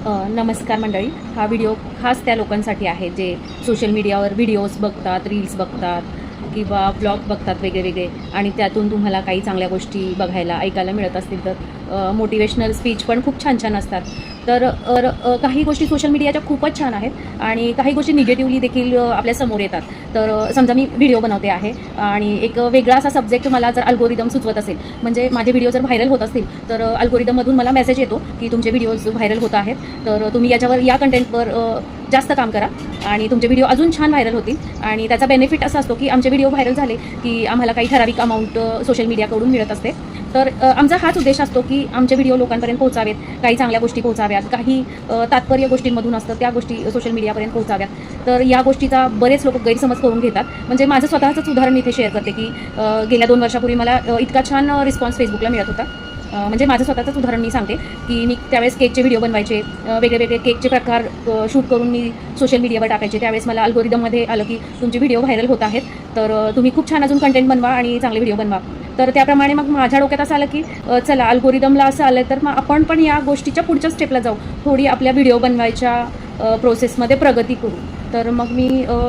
नमस्कार मंडळी. हा व्हिडिओ खास त्या लोकांसाठी आहे जे सोशल मीडियावर व्हिडिओज बघतात, रील्स बघतात किंवा ब्लॉग बघतात वेगळे आणि त्यातून तुम्हाला काही चांगल्या गोष्टी बघायला, ऐकायला मिळत असतील तर मोटिवेशनल स्पीच पण खूप छान छान असतात. तर काही गोष्टी सोशल मीडियाच्या खूपच छान आहेत आणि काही गोष्टी निगेटिव्हली देखील आपल्या समोर येतात. तर समजा मी व्हिडिओ बनवते आहे आणि एक वेगळा असा सब्जेक्ट मला जर अल्गोरिदम सुचवत असेल, म्हणजे माझे व्हिडिओ जर व्हायरल होत असतील तर अल्गोरिदममधून मला मेसेज येतो की तुमचे व्हिडिओज व्हायरल होत आहेत, तर तुम्ही याच्यावर या कंटेंटवर जास्त काम करा आणि तुमचे व्हिडिओ अजून छान व्हायरल होतील. आणि त्याचा बेनिफिट असा असतो की आमचे व्हिडिओ व्हायरल झाले की आम्हाला काही ठराविक अमाऊंट सोशल मीडियाकडून मिळत असते. तर आमचा हाच उद्देश असतो की आमचे व्हिडिओ लोकांपर्यंत पोहोचावेत, काही चांगल्या गोष्टी पोहोचाव्यात, काही तात्पर्य गोष्टींमधून असतं त्या गोष्टी सोशल मीडियापर्यंत पोहोचाव्यात. तर या गोष्टीचा बरेच लोक गैरसमज करून घेतात. म्हणजे माझं स्वतःचंच उदाहरण इथे शेअर करते की गेल्या 2 वर्षापूर्वी मला इतका छान रिस्पॉन्स फेसबुकला मिळत होता. म्हणजे माझं स्वतःचंच उदाहरण मी सांगते की मी त्यावेळेस केकचे व्हिडिओ बनवायचे, वेगळे केकचे प्रकार शूट करून मी सोशल मीडियावर टाकायचे. त्यावेळेस मला अल्गोरिदममध्ये आलं की तुमचे व्हिडिओ व्हायरल होत आहेत, तर तुम्ही खूप छान अजून कंटेंट बनवा आणि चांगले व्हिडिओ बनवा. तर त्याप्रमाणे मग माझ्या डोक्यात असं आलं की चला अल्गोरिदमला असं आलं तर मग आपण पण या गोष्टीच्या पुढच्या स्टेपला जाऊ, थोडी आपल्या व्हिडिओ बनवायच्या प्रोसेसमध्ये प्रगती करू. तर मग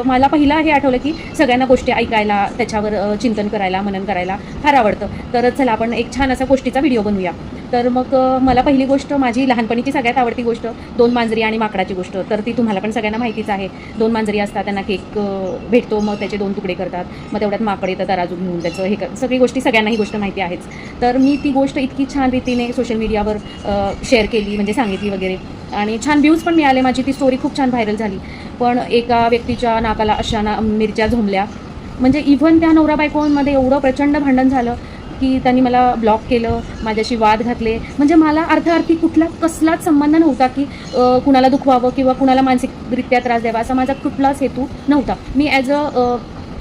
मला पहिलं हे आठवलं की सगळ्यांना गोष्टी ऐकायला, त्याच्यावर चिंतन करायला, मनन करायला फार आवडतं. तर चला आपण एक छान असा गोष्टीचा व्हिडिओ बनवूया. तर मग मला पहिली गोष्ट, माझी लहानपणीची सगळ्यात आवडती गोष्ट 2 मांजरी आणि माकडाची गोष्ट. तर ती तुम्हाला पण सगळ्यांना माहितीच आहे. 2 मांजरी असतात, त्यांना केक भेटतो, मग त्याचे 2 तुकडे करतात, मग तेवढ्यात माकड येतं तराजू घेऊन त्याचं सगळी गोष्टी सगळ्यांना ही गोष्ट माहिती आहेच. तर मी ती गोष्ट इतकी छान रीतीने सोशल मीडियावर शेअर केली, म्हणजे सांगितली वगैरे, आणि छान व्ह्यूज पण मिळाले. माझी ती स्टोरी खूप छान व्हायरल झाली. पण एका व्यक्तीच्या नाकाला अशा मिरच्या झोंबल्या. म्हणजे इव्हन त्या नवरा बायकोमध्ये एवढं प्रचंड भांडण झालं की त्यांनी मला ब्लॉक केलं, माझ्याशी वाद घातले. म्हणजे मला अर्थार्थी कसलाच संबंध नव्हता की कुणाला दुखवावं किंवा कुणाला मानसिकरित्या त्रास द्यावा, असा माझा कुठलाच हेतू नव्हता. मी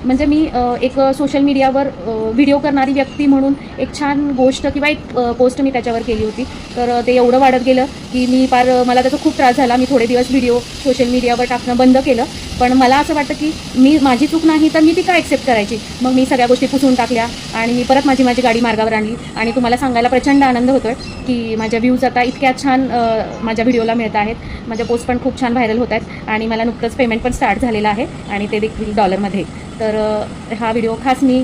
म्हणजे मी एक सोशल मीडियावर व्हिडिओ करणारी व्यक्ती म्हणून एक छान गोष्ट किंवा एक पोस्ट मी त्याच्यावर केली होती. तर ते एवढं वाढत गेलं की मला त्याचा खूप त्रास झाला. मी थोडे दिवस व्हिडिओ सोशल मीडियावर टाकणं बंद केलं. पण मला असं वाटतं की माझी चूक नाही तर मी ती का ॲक्सेप्ट करायची. मग मी सगळ्या गोष्टी पुसून टाकल्या आणि मी परत माझी गाडी मार्गावर आणली. आणि तुम्हाला सांगायला प्रचंड आनंद होतो आहे की माझ्या व्ह्यूज आता इतक्या छान माझ्या व्हिडिओला मिळत आहेत. माझ्या पोस्ट पण खूप छान व्हायरल होत आहेत आणि मला नुकतंच पेमेंट पण स्टार्ट झालेलं आहे, आणि ते देखील डॉलरमध्ये. तर हा व्हिडिओ खास मी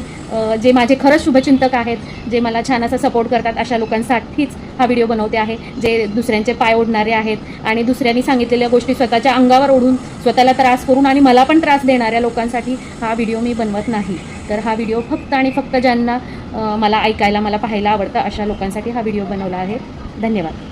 जे माझे खरंच शुभचिंतक आहेत, जे मला छान असा सपोर्ट करतात, अशा लोकांसाठीच हा व्हिडिओ बनवते आहे. जे दुसऱ्यांचे पाय ओढणारे आहेत आणि दुसऱ्यांनी सांगितलेल्या गोष्टी स्वतःच्या अंगावर ओढून स्वतःला त्रास करून आणि मला पण त्रास देणाऱ्या लोकांसाठी हा व्हिडिओ मी बनवत नाही. तर हा व्हिडिओ फक्त आणि फक्त ज्यांना मला ऐकायला, मला पाहायला आवडतं अशा लोकांसाठी हा व्हिडिओ बनवला आहे. धन्यवाद.